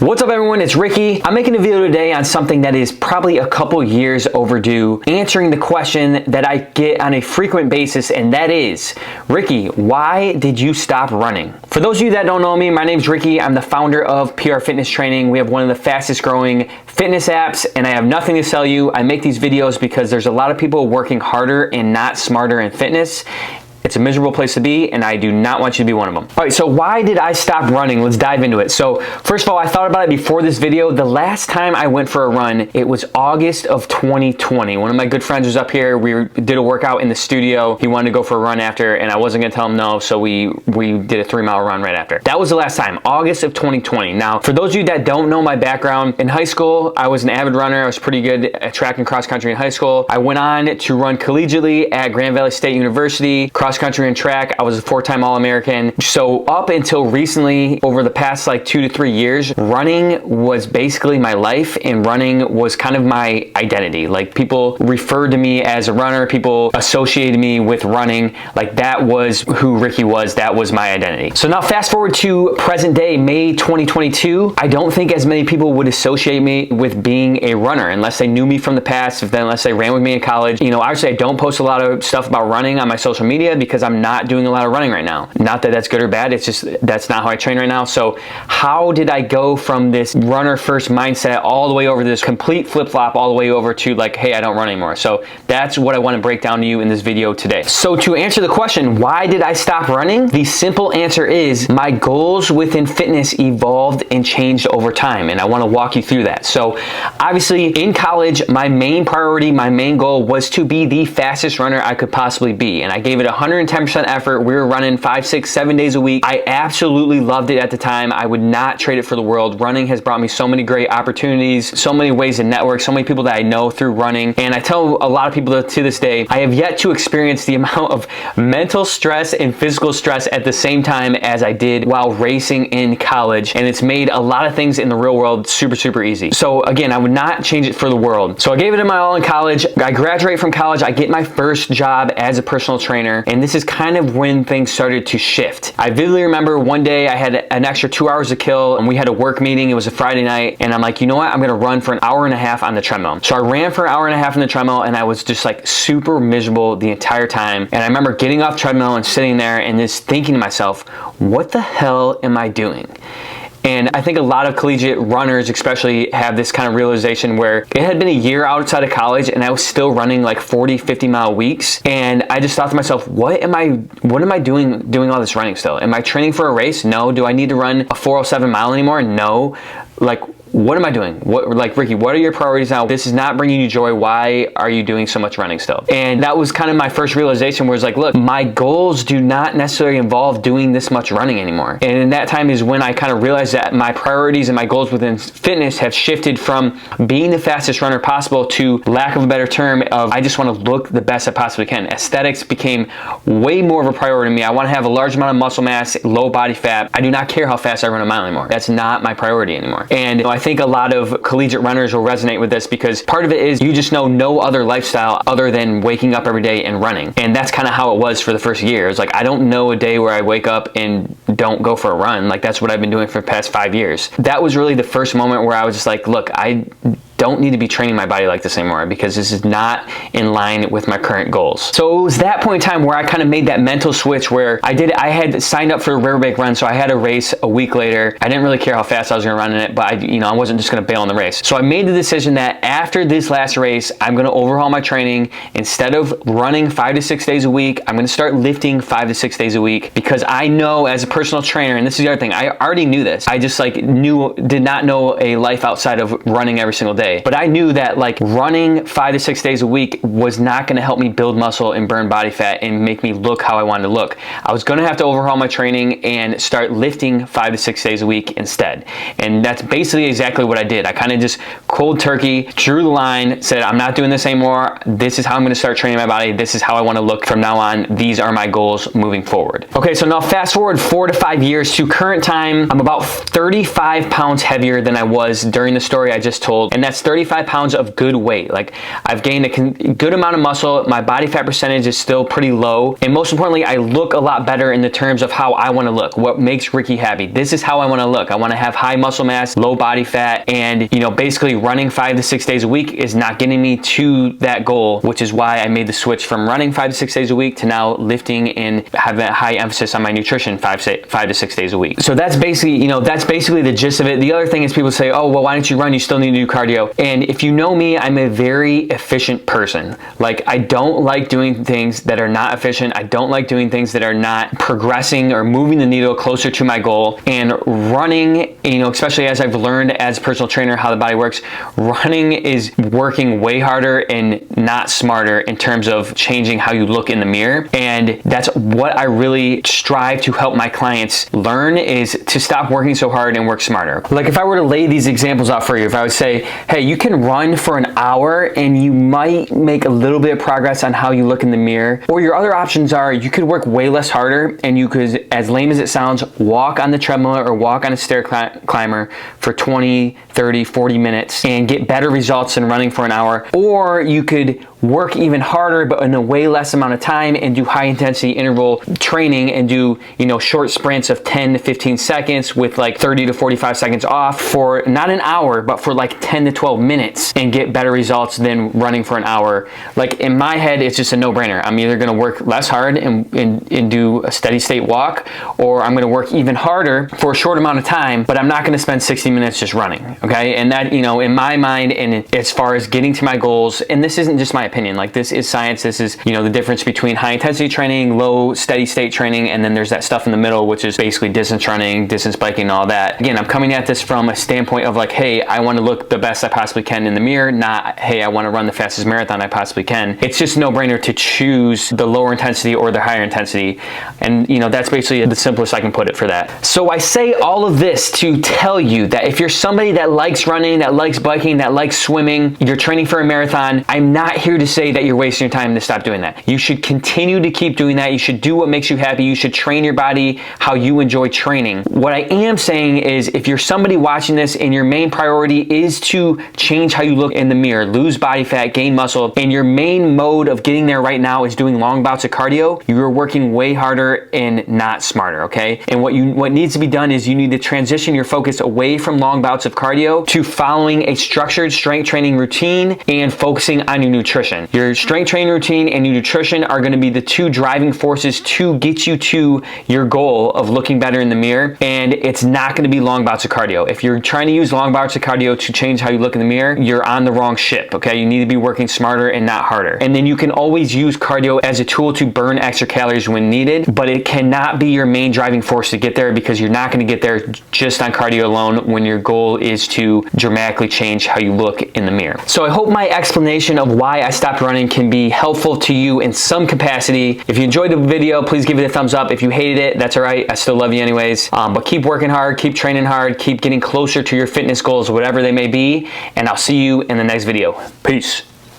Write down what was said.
What's up everyone, it's Ricky. I'm making a video today on something that is probably a couple years overdue, answering the question that I get on a frequent basis, and that is, Ricky, why did you stop running? For those of you that don't know me, my name's Ricky. I'm the founder of PR Fitness Training. We have one of the fastest growing fitness apps, and I have nothing to sell you. I make these videos because there's a lot of people working harder and not smarter in fitness. It's a miserable place to be, and I do not want you to be one of them. All right, so why did I stop running? Let's dive into it. So first of all, I thought about it before this video. The last time I went for a run, it was August of 2020. One of my good friends was up here. We did a workout in the studio. He wanted to go for a run after, and I wasn't gonna tell him no, so we did a 3-mile run right after. That was the last time, August of 2020. Now, for those of you that don't know my background, in high school, I was an avid runner. I was pretty good at track and cross country in high school. I went on to run collegiately at Grand Valley State University, cross country and track. I was a 4-time All-American. So up until recently, over the past like 2 to 3 years, running was basically my life, and running was kind of my identity. Like, people referred to me as a runner, people associated me with running. Like, that was who Ricky was, that was my identity. So now fast forward to present day, May 2022, I don't think as many people would associate me with being a runner unless they knew me from the past, unless they ran with me in college. You know, obviously I don't post a lot of stuff about running on my social media because I'm not doing a lot of running right now. Not that that's good or bad, it's just that's not how I train right now. So how did I go from this runner first mindset all the way over to this complete flip-flop, all the way over to like, hey, I don't run anymore? So that's what I want to break down to you in this video today. So to answer the question, why did I stop running? The simple answer is my goals within fitness evolved and changed over time, and I want to walk you through that. So obviously in college, my main priority, my main goal was to be the fastest runner I could possibly be, and I gave it 110% effort. We were running 5, 6, 7 days a week. I absolutely loved it at the time. I would not trade it for the world. Running has brought me so many great opportunities, so many ways to network, so many people that I know through running. And I tell a lot of people to this day, I have yet to experience the amount of mental stress and physical stress at the same time as I did while racing in college. And it's made a lot of things in the real world super, super easy. So again, I would not change it for the world. So I gave it my all in college. I graduate from college. I get my first job as a personal trainer. And this is kind of when things started to shift. I vividly remember one day I had an extra 2 hours to kill, and we had a work meeting. It was a Friday night, and I'm like, you know what? I'm gonna run for an hour and a half on the treadmill. So I ran for an hour and a half on the treadmill, and I was just like super miserable the entire time. And I remember getting off treadmill and sitting there and just thinking to myself, what the hell am I doing? And I think a lot of collegiate runners especially have this kind of realization where it had been a year outside of college and I was still running like 40, 50-mile weeks. And I just thought to myself, what am I doing all this running still? Am I training for a race? No. Do I need to run a 407 mile anymore? No. Like, what am I doing? Like, Ricky, what are your priorities now? This is not bringing you joy. Why are you doing so much running still? And that was kind of my first realization, where it's like, look, my goals do not necessarily involve doing this much running anymore. And in that time is when I kind of realized that my priorities and my goals within fitness have shifted from being the fastest runner possible to, lack of a better term, of I just want to look the best I possibly can. Aesthetics became way more of a priority to me. I want to have a large amount of muscle mass, low body fat. I do not care how fast I run a mile anymore. That's not my priority anymore. And I think a lot of collegiate runners will resonate with this, because part of it is you just know no other lifestyle other than waking up every day and running. And that's kind of how it was for the first year. It's like, I don't know a day where I wake up and don't go for a run. Like, that's what I've been doing for the past 5 years. That was really the first moment where I was just like, look, I don't need to be training my body like this anymore, because this is not in line with my current goals. So it was that point in time where I kind of made that mental switch where I had signed up for a Riverbank run, so I had a race a week later. I didn't really care how fast I was gonna run in it, but I wasn't just gonna bail on the race. So I made the decision that after this last race, I'm gonna overhaul my training. Instead of running 5 to 6 days a week, I'm gonna start lifting 5 to 6 days a week, because I know as a personal trainer, and this is the other thing, I already knew this. I just did not know a life outside of running every single day. But I knew that like running 5 to 6 days a week was not going to help me build muscle and burn body fat and make me look how I wanted to look. I was going to have to overhaul my training and start lifting 5 to 6 days a week instead. And that's basically exactly what I did. I kind of just cold turkey, drew the line, said, I'm not doing this anymore. This is how I'm going to start training my body. This is how I want to look from now on. These are my goals moving forward. Okay, so now fast forward 4 to 5 years to current time. I'm about 35 pounds heavier than I was during the story I just told. And that's that's 35 pounds of good weight. Like, I've gained a good amount of muscle. My body fat percentage is still pretty low. And most importantly, I look a lot better in the terms of how I want to look. What makes Ricky happy? This is how I want to look. I want to have high muscle mass, low body fat, and basically running 5 to 6 days a week is not getting me to that goal, which is why I made the switch from running 5 to 6 days a week to now lifting and having a high emphasis on my nutrition 5 to 6 days a week. So that's basically the gist of it. The other thing is people say, oh, well, why don't you run? You still need to do cardio. And if you know me, I'm a very efficient person. Like, I don't like doing things that are not efficient. I don't like doing things that are not progressing or moving the needle closer to my goal. And running, especially as I've learned as a personal trainer how the body works, running is working way harder and not smarter in terms of changing how you look in the mirror. And that's what I really strive to help my clients learn, is to stop working so hard and work smarter. Like, if I were to lay these examples out for you, if I would say, hey, you can run for an hour and you might make a little bit of progress on how you look in the mirror. Or your other options are, you could work way less harder and you could, as lame as it sounds, walk on the treadmill or walk on a stair climber for 20, 30, 40 minutes and get better results than running for an hour. Or you could work even harder but in a way less amount of time and do high intensity interval training and do short sprints of 10 to 15 seconds with like 30 to 45 seconds off for not an hour but for like 10 to 12 minutes and get better results than running for an hour. Like, in my head, it's just a no-brainer. I'm either going to work less hard and do a steady state walk, or I'm going to work even harder for a short amount of time, but I'm not going to spend 60 minutes just running. Okay, and that, in my mind, and as far as getting to my goals, and this isn't just my opinion, like, this is science. This is the difference between high intensity training, low steady state training, and then there's that stuff in the middle, which is basically distance running, distance biking, and all that. Again, I'm coming at this from a standpoint of like, hey, I want to look the best I possibly can in the mirror, not, hey, I want to run the fastest marathon I possibly can. It's just no brainer to choose the lower intensity or the higher intensity, and that's basically the simplest I can put it for that. So I say all of this to tell you that if you're somebody that likes running, that likes biking, that likes swimming, you're training for a marathon, I'm not here to say that you're wasting your time to stop doing that. You should continue to keep doing that. You should do what makes you happy. You should train your body how you enjoy training. What I am saying is, if you're somebody watching this and your main priority is to change how you look in the mirror, lose body fat, gain muscle, and your main mode of getting there right now is doing long bouts of cardio, you're working way harder and not smarter, okay? And what needs to be done is you need to transition your focus away from long bouts of cardio to following a structured strength training routine and focusing on your nutrition. Your strength training routine and your nutrition are going to be the two driving forces to get you to your goal of looking better in the mirror, and it's not going to be long bouts of cardio. If you're trying to use long bouts of cardio to change how you look in the mirror, you're on the wrong ship, okay? You need to be working smarter and not harder. And then you can always use cardio as a tool to burn extra calories when needed, but it cannot be your main driving force to get there, because you're not going to get there just on cardio alone when your goal is to dramatically change how you look in the mirror. So I hope my explanation of why I stopped running can be helpful to you in some capacity. If you enjoyed the video, please give it a thumbs up. If you hated it, that's all right. I still love you anyways. But keep working hard, keep training hard, keep getting closer to your fitness goals, whatever they may be, and I'll see you in the next video. Peace.